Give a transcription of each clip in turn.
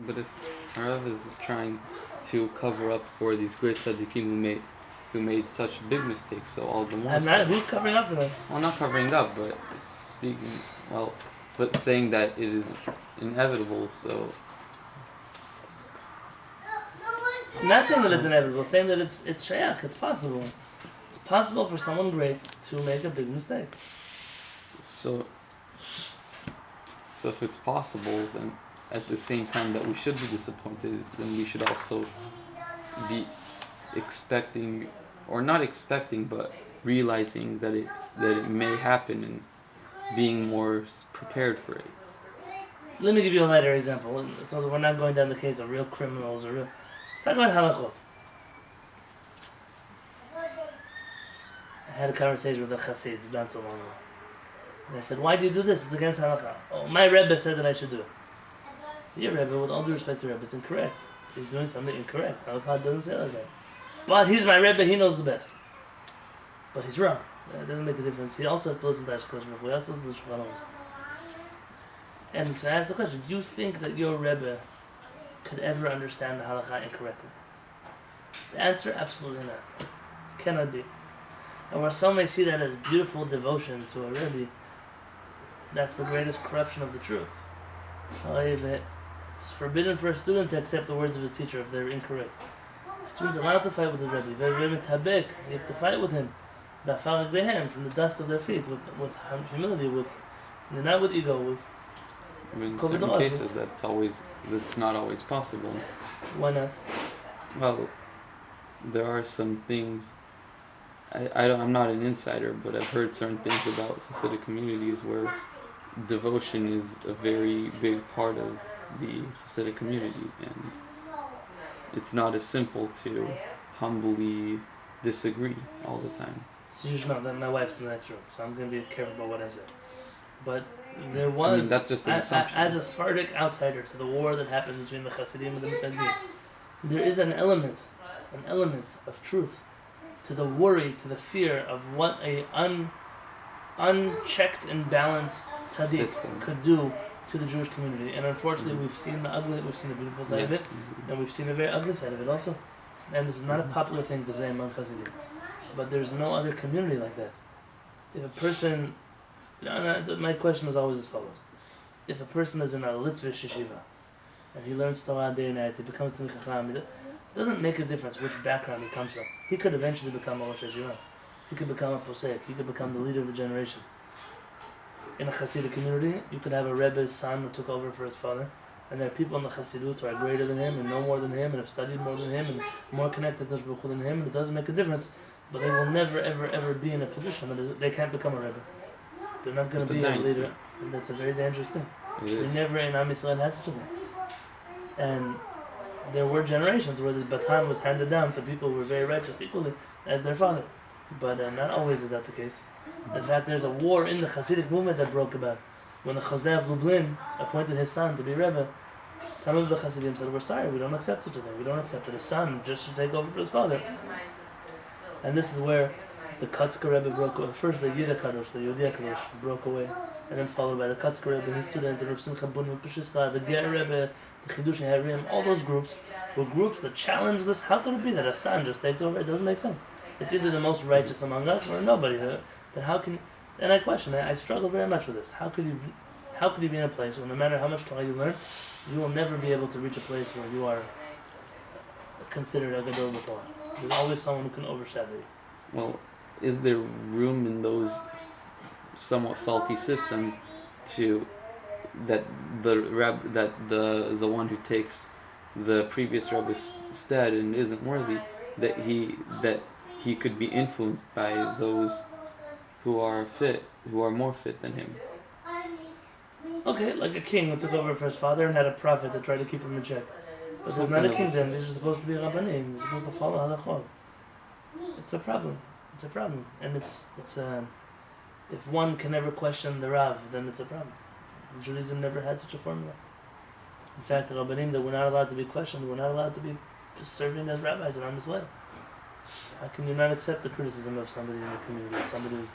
But if Rav is trying to cover up for these great tzaddikim who made such big mistakes, so all the more. And that, who's covering up for them? Well, not covering up, but but saying that it is inevitable. So. I'm not saying that it's inevitable. Saying that it's shayach. It's possible. It's possible for someone great to make a big mistake. So if it's possible, then at the same time that we should be disappointed, then we should also be expecting, or not expecting, but realizing that it may happen and being more prepared for it. Let me give you a lighter example, so that we're not going down the case of real criminals or real. Let's talk about halachot. I had a conversation with a chassid not so long ago. And I said, why do you do this? It's against halakha. Oh, my Rebbe said that I should do it. Your Rebbe, with all due respect to Rebbe, it's incorrect. He's doing something incorrect. Halakha doesn't say like that. But he's my Rebbe, he knows the best. But he's wrong. That doesn't make a difference. He also has to listen to Ashkosh Baruch Hu. He also has to listen to Shulchan Aruch. And so I asked the question, do you think that your Rebbe could ever understand the halakha incorrectly? The answer, absolutely not. Cannot be. And where some may see that as beautiful devotion to a Rebbe, that's the greatest corruption of the truth. It's forbidden for a student to accept the words of his teacher if they're incorrect. The student's allowed to fight with his Rebbe. You have to fight with him. From the dust of their feet, with humility, not with ego, with. In certain cases, that's not always possible. Why not? Well, there are some things. I'm not an insider, but I've heard certain things about Hasidic communities where devotion is a very big part of the Hasidic community, and it's not as simple to humbly disagree all the time. So you should know that my wife's in the next room, so I'm going to be careful about what I say. But there was, that's just an assumption. As a Sephardic outsider to the war that happened between the Hasidim and the Mitangim, there is an element of truth to the worry, to the fear of what a unchecked and balanced tzaddik could do to the Jewish community. And unfortunately, we've seen the ugly, we've seen the beautiful side of it, and we've seen the very ugly side of it also. And this is not a popular thing to say among Hasidim. But there's no other community like that. If a person... my question is always as follows. If a person is in a Litvish yeshiva, and he learns Torah day and night, he becomes Talmid Chacham, it doesn't make a difference which background he comes from. He could eventually become a Rosh Yeshiva. He could become a Posek. He could become the leader of the generation. In a Hasidic community, you could have a Rebbe's son who took over for his father, and there are people in the Hasidut who are greater than him, and know more than him, and have studied more than him, and more connected to Baruch Hu than him, and it doesn't make a difference. But they will never, ever, ever be in a position that they can't become a Rebbe. They're not going to be a leader. And that's a very dangerous thing. We never in Am Yisrael had such a thing. And there were generations where this baton was handed down to people who were very righteous equally as their father. But not always is that the case. In fact, there's a war in the Hasidic movement that broke about. When the Chazé of Lublin appointed his son to be Rebbe, some of the Hasidim said, we're sorry, we don't accept such a thing. We don't accept that his son just should take over for his father. And this is where the Katzker Rebbe broke away. First, the Yida Kadosh, the Yehudi Kadosh, broke away, and then followed by the Katzker Rebbe, his student, the Rav Simcha Bun Peshischa, the Ger Rebbe, the Chidush Harim. All those groups were groups that challenged this. How could it be that a son just takes over? It doesn't make sense. It's either the most righteous among us or nobody. But how can? And I question. I struggle very much with this. How could you be in a place where no matter how much Torah you learn, you will never be able to reach a place where you are considered a Gadol B'Torah? There's always someone who can overshadow you. Well, is there room in those somewhat faulty systems that the one who takes the previous Rebbe's stead and isn't worthy, that he could be influenced by those who are more fit than him? Okay, like a king who took over for his father and had a prophet that tried to keep him in check. But there's not a kingdom. These are supposed to be Rabbanim. They're supposed to follow halachot. It's a problem. It's a problem, and it's if one can never question the Rav, then it's a problem. Judaism never had such a formula. In fact, the Rabbanim that were not allowed to be questioned, were not allowed to be just serving as rabbis in Am Yisrael. How can you not accept the criticism of somebody in your community, somebody who's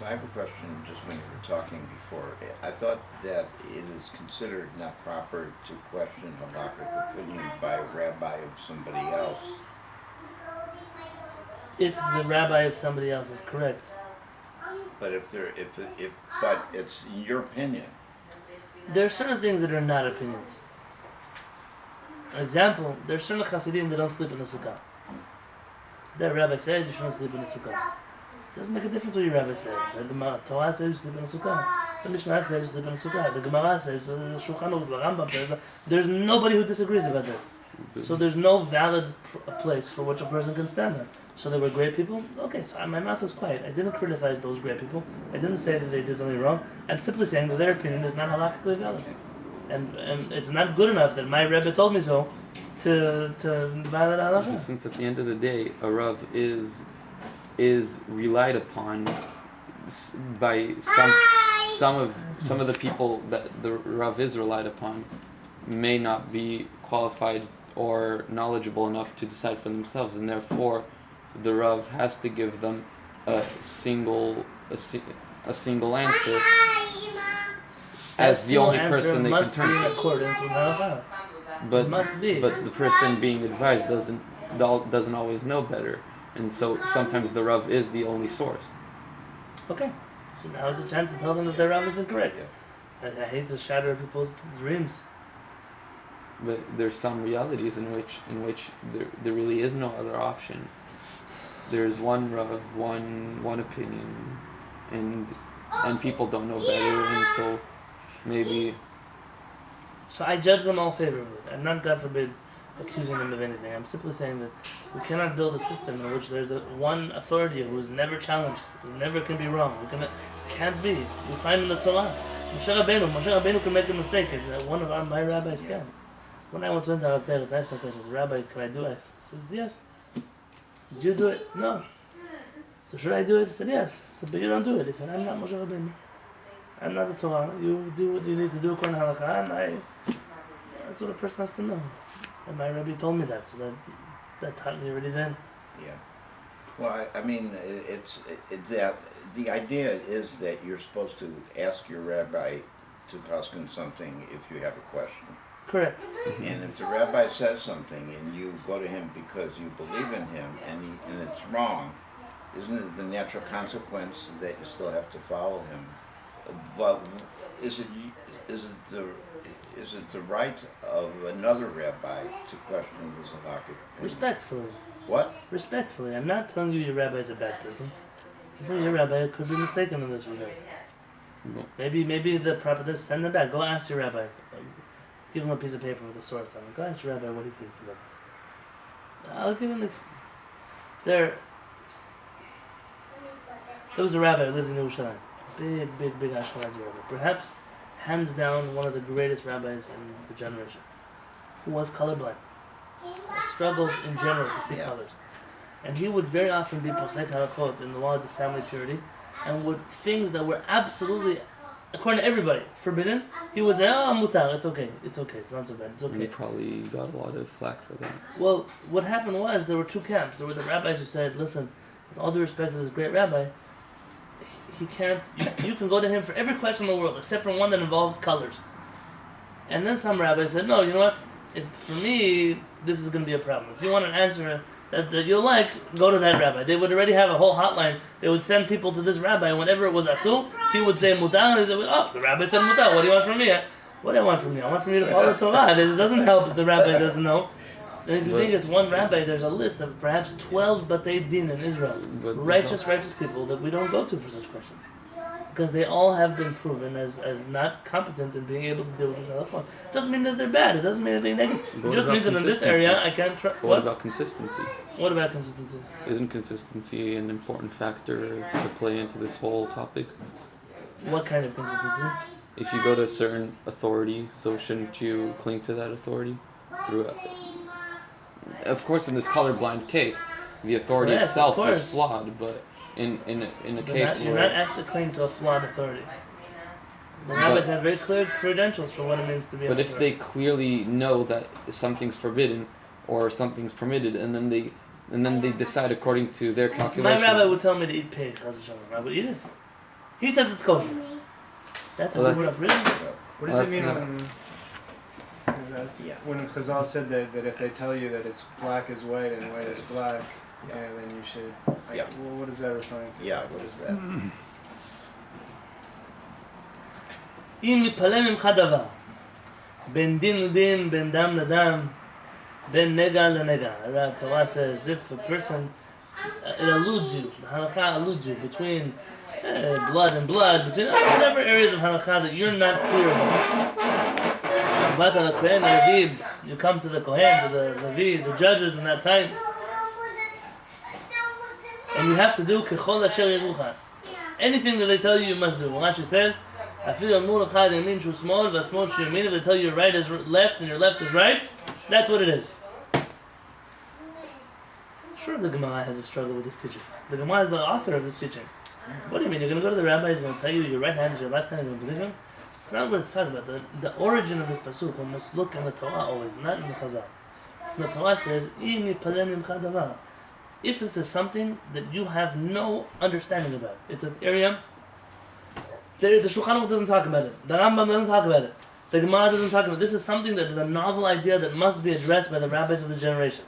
So I have a question just when you were talking before. I thought that it is considered not proper to question halakhic opinion by a rabbi of somebody else. If the rabbi of somebody else is correct. But but it's your opinion. There are certain things that are not opinions. An example, there are certain Hasidim that don't sleep in the sukkah. Their rabbi said you shouldn't sleep in the sukkah. It doesn't make a difference what your rabbi said. The Torah says you sleep in the sukkah. The Mishnah says you sleep in the sukkah. The Gemara says, the Shulchan Aruch, the Rambam says. There's nobody who disagrees about this. So there's no valid place for which a person can stand on. So they were great people? Okay, so my mouth was quiet. I didn't criticize those great people. I didn't say that they did something wrong. I'm simply saying that their opinion is not halakhically valid. And it's not good enough that my Rebbe told me so to violate halakha. Since at the end of the day, a Rav is relied upon by some of the people that the Rav is relied upon may not be qualified or knowledgeable enough to decide for themselves, and therefore the Rav has to give them a single answer as the only person they can turn to. Must be in accordance with halakha. But must be. But the person being advised doesn't always know better, and so sometimes the Rav is the only source. Okay, so now is a chance to tell them that their Rav is incorrect. Yeah. I hate to shatter people's dreams. But there's some realities in which there really is no other option. There's one Rav, one opinion, and people don't know better, and so maybe. So I judge them all favorably. I'm not, God forbid, accusing them of anything. I'm simply saying that we cannot build a system in which there's one authority who is never challenged, who never can be wrong. Can't be. We find in the Torah. Moshe Rabbeinu can make a mistake, and one of my rabbis can. When I once went to our parents, I asked the question, Rabbi, can I do it? I said, yes. Did you do it? No. So should I do it? I said, yes. I said, but you don't do it. He said, I'm not Moshe Rabbeinu. I'm not the Torah. You do what you need to do according to halakha, and that's what a person has to know. And my Rabbi told me that, so that taught me already then. Yeah. Well, I mean, that the idea is that you're supposed to ask your rabbi to paskin something if you have a question. Correct. And if the rabbi says something and you go to him because you believe in him and it's wrong, isn't it the natural consequence that you still have to follow him? But is it the right of another rabbi to question his halakhic opinion? Respectfully. What? Respectfully. I'm not telling you your rabbi is a bad person. I'm telling you your rabbi could be mistaken in this regard. No. Maybe the proper, send them back. Go ask your rabbi. Give him a piece of paper with a source on it. Go ask your rabbi what he thinks about this. I'll give him there was a rabbi who lives in Yerushalayim. Big Ashkenazi rabbi. Perhaps, hands down, one of the greatest rabbis in the generation. Who was colorblind. Struggled in general to see colors. And he would very often be posek halachot in the laws of family purity, and would things that were absolutely, according to everybody, forbidden, he would say, oh, mutar, it's okay, it's not so bad, it's okay. And he probably got a lot of flack for that. Well, what happened was, there were two camps. There were the rabbis who said, listen, with all due respect to this great rabbi, he can't, you can go to him for every question in the world, except for one that involves colors. And then some rabbis said, no, you know what, for me, this is going to be a problem. If you want an answer that you'll like, go to that rabbi. They would already have a whole hotline. They would send people to this rabbi, and whenever it was asu, he would say mutar, and he said, oh, the rabbi said mutar, what do you want from me? What do I want from you? I want from you to follow the Torah. It doesn't help if the rabbi doesn't know. And if you think it's one rabbi, there's a list of perhaps 12 batei din in Israel. Righteous people that we don't go to for such questions. Because they all have been proven as not competent in being able to deal with this halakha. It doesn't mean that they're bad. It doesn't mean anything negative. It just means that in this area I can't What about consistency? What about consistency? Isn't consistency an important factor to play into this whole topic? What kind of consistency? If you go to a certain authority, so shouldn't you cling to that authority? Of course, in this colorblind case, the authority itself is flawed, but in a case you're not asked to cling to a flawed authority. The rabbis have very clear credentials for what it means to be an authority. But if they clearly know that something's forbidden or something's permitted, and then they decide according to their calculations. My rabbi would tell me to eat pig, I would eat it. He says it's kosher. That's a good word of really. What does it mean when Chazal said that if they tell you that it's black is white and white is black, and then you should... Well, what is that referring to? Yeah, what is that? אם מתפלא ממך דבר, בין דין לדין, בין דם לדם, בין נגע לנגע. The Torah says if a person, it alludes you, the halakha alludes you between blood and blood, between whatever areas of halakha that you're not clear about. You come to the Kohen, to the Levi, the judges in that time, and you have to do kechol asher yerucha. Anything that they tell you, you must do. Rashi says, if they tell you your right is left and your left is right, that's what it is. Sure, the Gemara has a struggle with this teaching. The Gemara is the author of this teaching. What do you mean? You're going to go to the rabbi, he's going to tell you your right hand is your left hand, you're going to believe him? It's not what it's talking about. The origin of this pasuk, one must look in the Torah always, not in the Chazal. The Torah says, if this is something that you have no understanding about, it's an area. The Shulchan Aruch doesn't talk about it. The Rambam doesn't talk about it. The Gemara doesn't talk about it. This is something that is a novel idea that must be addressed by the rabbis of the generation.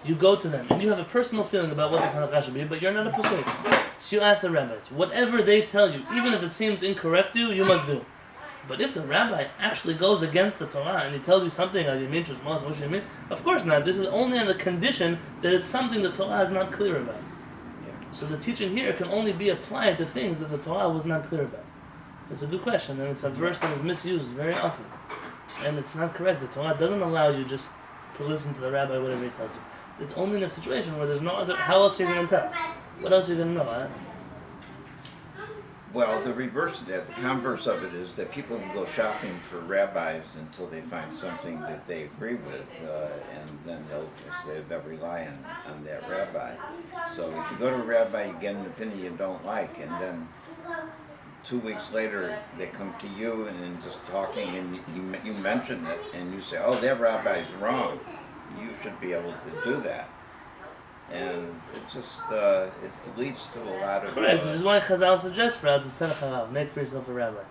You go to them, and you have a personal feeling about what this halakha should be, but you're not a posek. So you ask the rabbis. Whatever they tell you, even if it seems incorrect to you, you must do. But if the rabbi actually goes against the Torah, and he tells you something, of course not. This is only on the condition that it's something the Torah is not clear about. So the teaching here can only be applied to things that the Torah was not clear about. It's a good question, and it's a verse that is misused very often. And it's not correct. The Torah doesn't allow you just to listen to the rabbi, whatever he tells you. It's only in a situation where there's no other... How else are you going to tell? What else are you going to know, huh? Well, the reverse of that, the converse of it is that people can go shopping for rabbis until they find something that they agree with, and then they'll rely on that rabbi. So if you go to a rabbi, you get an opinion you don't like, and then 2 weeks later they come to you and then just talking, and you mention it, and you say, oh, that rabbi's wrong. You should be able to do that. And it just, it leads to a lot of... Correct, this is why Chazal suggests for us a Tzedek Harav, make for yourself a rabbi.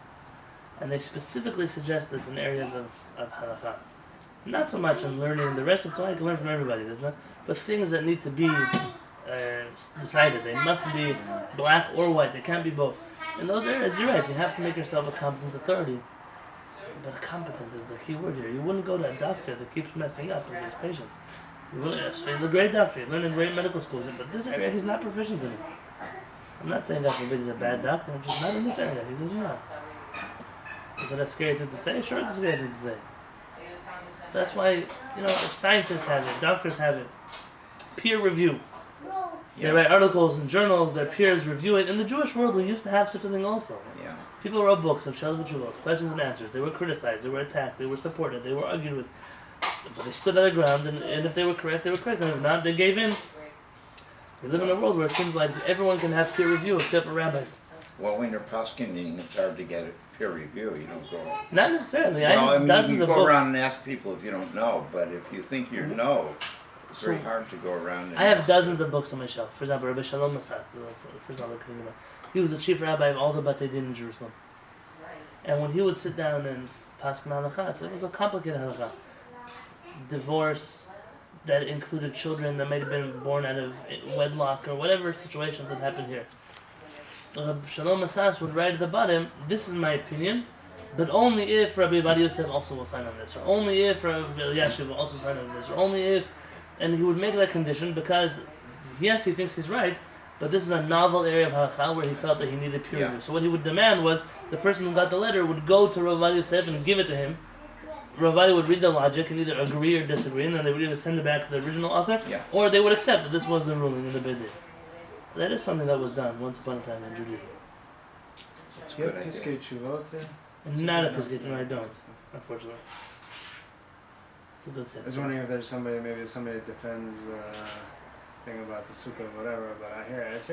And they specifically suggest this in areas of halakha. Not so much in learning, the rest of Torah you can learn from everybody, but things that need to be decided. They must be black or white, they can't be both. In those areas, you're right, you have to make yourself a competent authority. But competent is the key word here. You wouldn't go to a doctor that keeps messing up with his patients. So he's a great doctor, he learned in great medical schools, but this area he's not proficient in it. I'm not saying that he's a bad doctor, I'm just not in this area, he doesn't know. Is it a scary thing to say? Sure it's a scary thing to say. That's why, if scientists have it, doctors have it, peer review. They write articles in journals, their peers review it. In the Jewish world we used to have such a thing also. People wrote books of Shalom V'Tshuvot, questions and answers. They were criticized, they were attacked, they were supported, they were argued with. But they stood their ground, and if they were correct, they were correct. And if not, they gave in. We live in a world where it seems like everyone can have peer review except for rabbis. Well, when you're poskening, it's hard to get a peer review. You don't go... Not necessarily. Well, I have dozens you of go books. around and ask people if you don't know, but if you think you know, it's very hard to go around and I have dozens of books on my shelf. For example, Rabbi Shalom Masas, he was the chief rabbi of all the Batei Din in Jerusalem. And when he would sit down and pasken halakha, so it was a complicated halakha. Divorce that included children that might have been born out of wedlock or whatever situations that happened here. Shalom Asas would write at the bottom, this is my opinion, but only if Rabbi Yosef also will sign on this, or only if Rabbi Yashiv will also sign on this, or only if, and he would make that condition because, yes, he thinks he's right, but this is a novel area of halakha where he felt that he needed peer review. So what he would demand was the person who got the letter would go to Rabbi Yosef and give it to him. Rabbi would read the logic and either agree or disagree, and then they would either send it back to the original author, or they would accept that this was the ruling in the Beit Din. That is something that was done once upon a time in Judaism. You have Piskei Teshuvot? Not a Piskei, no, I don't, unfortunately. It's a good sense. I was wondering if there's somebody that defends thing about the sukkah or whatever, but I hear it.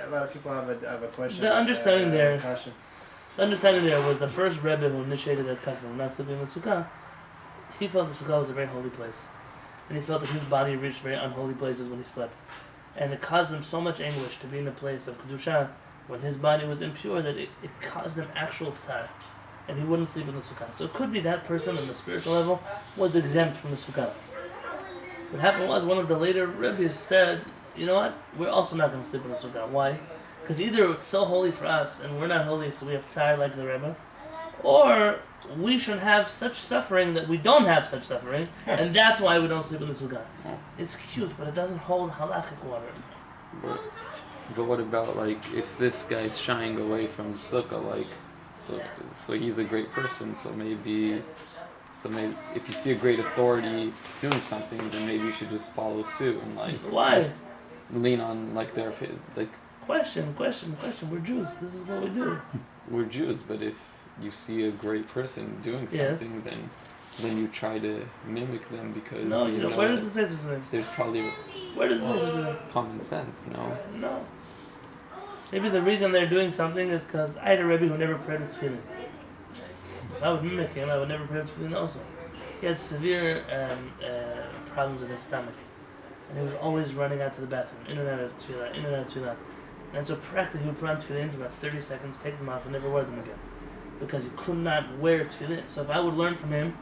A lot of people have a question. The understanding there was the first Rebbe who initiated that custom, not sleeping in the sukkah. He felt the sukkah was a very holy place, and he felt that his body reached very unholy places when he slept, and it caused him so much anguish to be in a place of kedusha when his body was impure, that it caused him actual tsar, and he wouldn't sleep in the sukkah. So it could be that person on the spiritual level was exempt from the sukkah. What happened was one of the later rabbis said, you know what, we're also not going to sleep in the sukkah. Why? Because either it's so holy for us and we're not holy, so we have tsar like the Rebbe, or we should have such suffering that we don't have such suffering, and that's why we don't sleep in the sukkah. It's cute, but it doesn't hold halachic water. But what about, like, if this guy's shying away from the sukkah, like, so he's a great person, so maybe if you see a great authority doing something, then maybe you should just follow suit and, like, why? Just lean on, like, their opinion. Like, question. We're Jews. This is what we do. We're Jews, but if you see a great person doing something, then you try to mimic them because no, you know where does it say such a thing? There's probably where does it say such a thing? Common sense, no? No. Maybe the reason they're doing something is because I had a Rebbe who never prayed with tefillin. If I would mimic him, I would never pray with tefillin also. He had severe problems with his stomach. And he was always running out to the bathroom, in and out of tefillah. And so practically he would put on tefillin for about 30 seconds, take them off, and never wear them again. Because he could not wear tefillin. So if I would learn from him,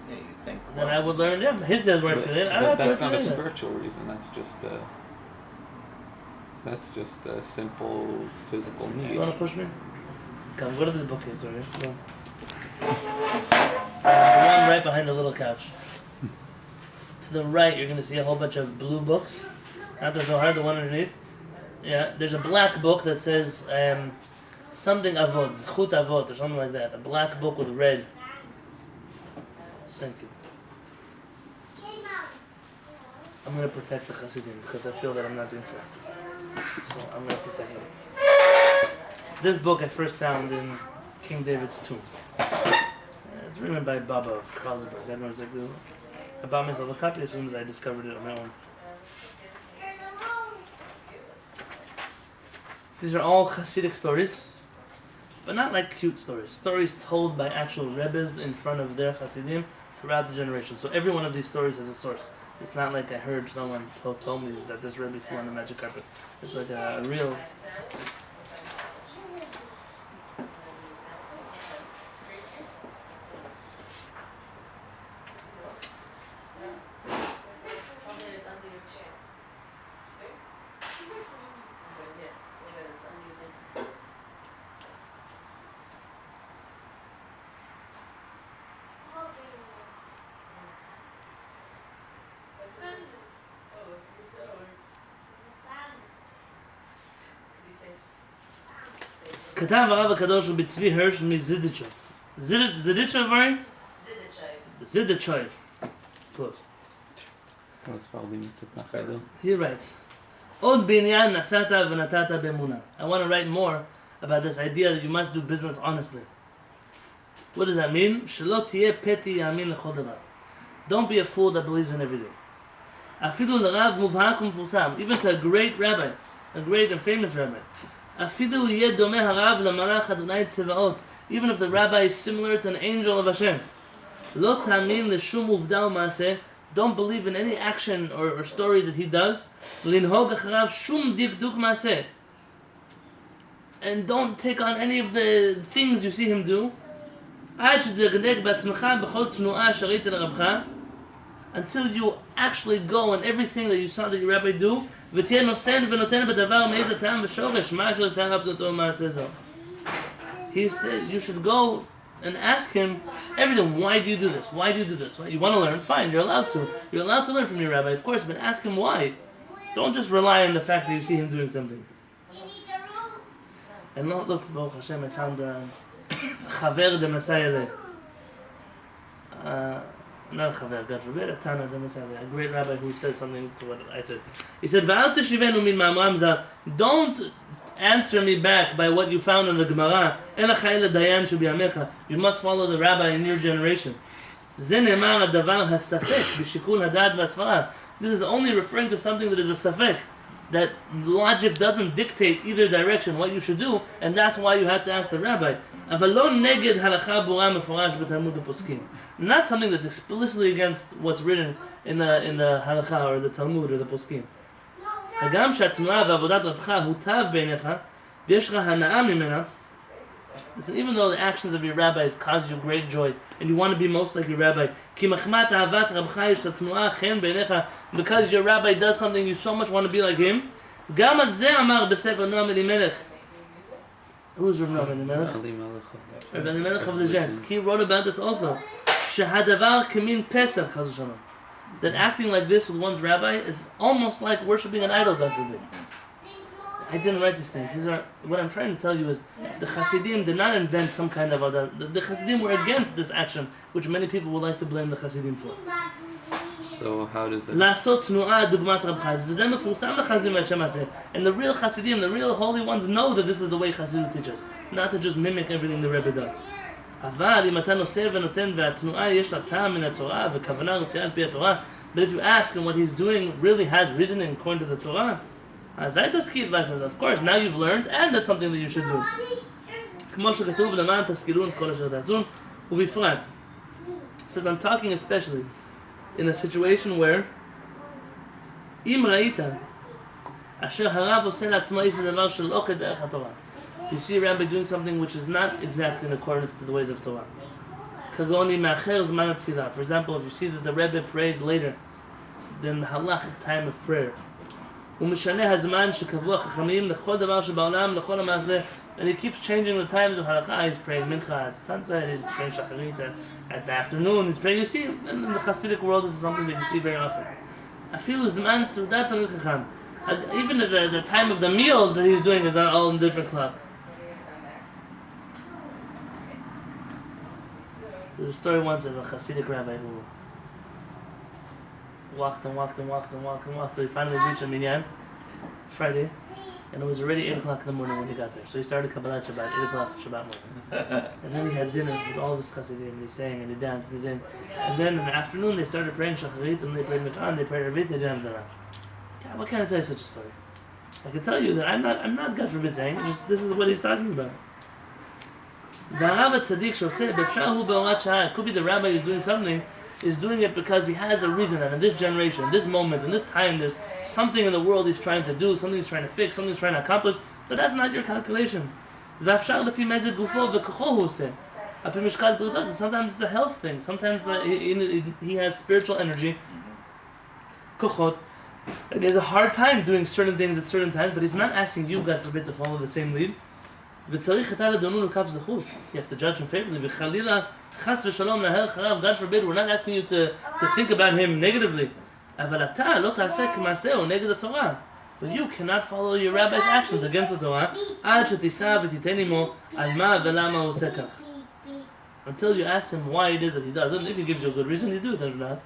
you think, then I would learn, his dad's wearing tefillin. I don't have to wear that's not a tefillin. spiritual reason, that's just a simple physical need. You want to push me? Come, go to this bookcase over here. Go. The one right behind the little couch. To the right, you're going to see a whole bunch of blue books. Not the Zohar, the one underneath. Yeah, there's a black book that says something Avot, Zchut Avot, or something like that. A black book with red. Thank you. I'm going to protect the Hasidim because I feel that I'm not doing fair. So I'm going to protect them. This book I first found in King David's tomb. It's written by Baba of Carlsberg. I don't know exactly. I bought myself a copy as soon as I discovered it on my own. These are all Hasidic stories, but not like cute stories. Stories told by actual Rebbes in front of their Hasidim throughout the generations. So every one of these stories has a source. It's not like I heard someone told me that this Rebbe flew on the magic carpet. It's like a real... כתב הרב הקדוש הוא בצבי הרש מזידיצ'וב. זידיצ'וב, right? Zidichov. Close. He writes, עוד בעניין נסעת ונתת באמונה. I want to write more about this idea that you must do business honestly. What does that mean? שלא תהיה פתי יאמין לכל דבר. Don't be a fool that believes in everything. אפילו לרב מובהק ומפורסם, even to a great rabbi, a great and famous rabbi. אפילו יהיה דומה הרב למלאך אדוני צבאות, even if the rabbi is similar to an angel of Hashem. לא תאמין לשום עובדה ומעשה, don't believe in any action or story that he does, לנהוג אחריו שום דקדוק מעשה. And don't take on any of the things you see him do. עד שתדקדק בעצמך בכל תנועה שראית לרבך, until you actually go in everything that you saw that your rabbi do, ותהיה נושן ונותן בדבר מאיזה טעם ושורש, מה אשר עשה הרב אותו מעשה זו. He said you should go and ask him everything. Why do you do this? Why do you do this? Why? You want to learn? Fine, you're allowed to. You're allowed to learn from your rabbi, of course, but ask him why. Don't just rely on the fact that you see him doing something. And look, Baruch Hashem, I found Chaver de Messiah. Not Chaver, God forbid, a Tana de Messiah, a great rabbi who says something to what I said. He said, "Va'al teshivenu min ma'amram zal." Don't answer me back by what you found in the Gemara. "En achai ledayan shebiyamecha." You must follow the rabbi in your generation. "Ze ne'emar hadavar hasafek b'shikul hadad v'asfara." This is only referring to something that is a safek, that logic doesn't dictate either direction what you should do, and that's why you have to ask the rabbi. אבל לא נגד הלכה ברורה מפורש בתלמוד הפוסקים. Not something that's explicitly against what's written in the halakha or the Talmud or the poskim. הגם שהתנועה ועבודת רבך הוטב בעיניך, Listen, even though the actions of your rabbis cause you great joy, and you want to be most like your rabbi, because your rabbi does something you so much want to be like him. Who's Rabbi Noam Elimelech? Rabbi Elimelech of the Jets. He wrote about this also. That acting like this with one's rabbi is almost like worshipping an idol, God forbid. I didn't write these things. These are what I'm trying to tell you is the Hasidim did not invent some kind of other. The Hasidim were against this action, which many people would like to blame the Hasidim for. So how does that? לעשות תנועה דוגמת רב חז, וזה מפורסם לחסידים ואת שם הזה. And the real Hasidim, the real holy ones know that this is the way Hasidim teaches, not to just mimic everything the Rebbe does. אבל אם אתה נושא ונותן והתנועה יש לה טעם מן התורה וכוונה רצויה על פי התורה, but if you ask him what he's doing really has reasoning according to the Torah, of course, now you've learned, and that's something that you should do. כמו שכתוב למען תזכירו את כל אשר תעשו, ובפרט. So I'm talking especially in a situation where אם ראית אשר הרב עושה לעצמו איזה דבר שלא כדרך התורה. You see a rabbi doing something which is not exactly in accordance to the ways of Torah. כגון אם מאחר זמן התפילה. For example, if you see that the Rebbe prays later than the halachic time of prayer. ומשנה הזמן שקבוע חכמים לכל דבר שבעולם, לכל המעשה, and he keeps changing the times of halakha. He's praying mincha at sunset, he's praying shacharit at the afternoon, he's praying, you see, in the Hasidic world this is something that you see very often. אפילו זמן סעודת תלמיד חכם. Even the time of the meals that he's doing is all in a different clock. There's a story once of a Hasidic rabbi who walked till he finally reached a minyan Friday, and it was already 8 o'clock in the morning when he got there. So he started Kabbalat Shabbat, 8 o'clock Shabbat morning. And then he had dinner with all of his Hasidim, and he sang and he danced and he sang. And then in the afternoon they started praying Shacharit, and they prayed Mincha, and they prayed Arvit, they didn't have dinner. God, what can I tell you such a story? I can tell you that I'm not God forbid saying, just this is what he's talking about. It could be the rabbi who's doing something, is doing it because he has a reason, and in this generation, in this moment, in this time, there's something in the world he's trying to do, something he's trying to fix, something he's trying to accomplish, but that's not your calculation. Sometimes it's a health thing, sometimes he has spiritual energy, and he has a hard time doing certain things at certain times, but he's not asking you, God forbid, to follow the same lead. You have to judge him favorably. God forbid, we're not asking you to think about him negatively. But you cannot follow your rabbi's actions against the Torah until you ask him why it is that he does it. If he gives you a good reason, you do it. If not,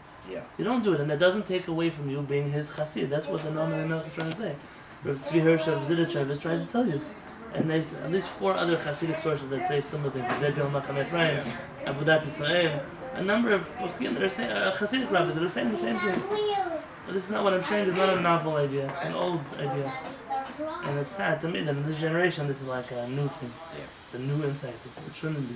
you don't do it. And that doesn't take away from you being his chassid. That's what the Noam Elimelech is trying to say. Rav Tzvi Hirsch of Zidichev is trying to tell you. And there's at least 4 other Hasidic sources that say similar things. Degel Machan Ephraim, Avodat Yisrael, a number of poskim that are saying, Hasidic rabbis that are saying the same thing. But this is not what I'm saying. It's not a novel idea. It's an old idea. And it's sad to me that in this generation, this is like a new thing. It's a new insight. It shouldn't be.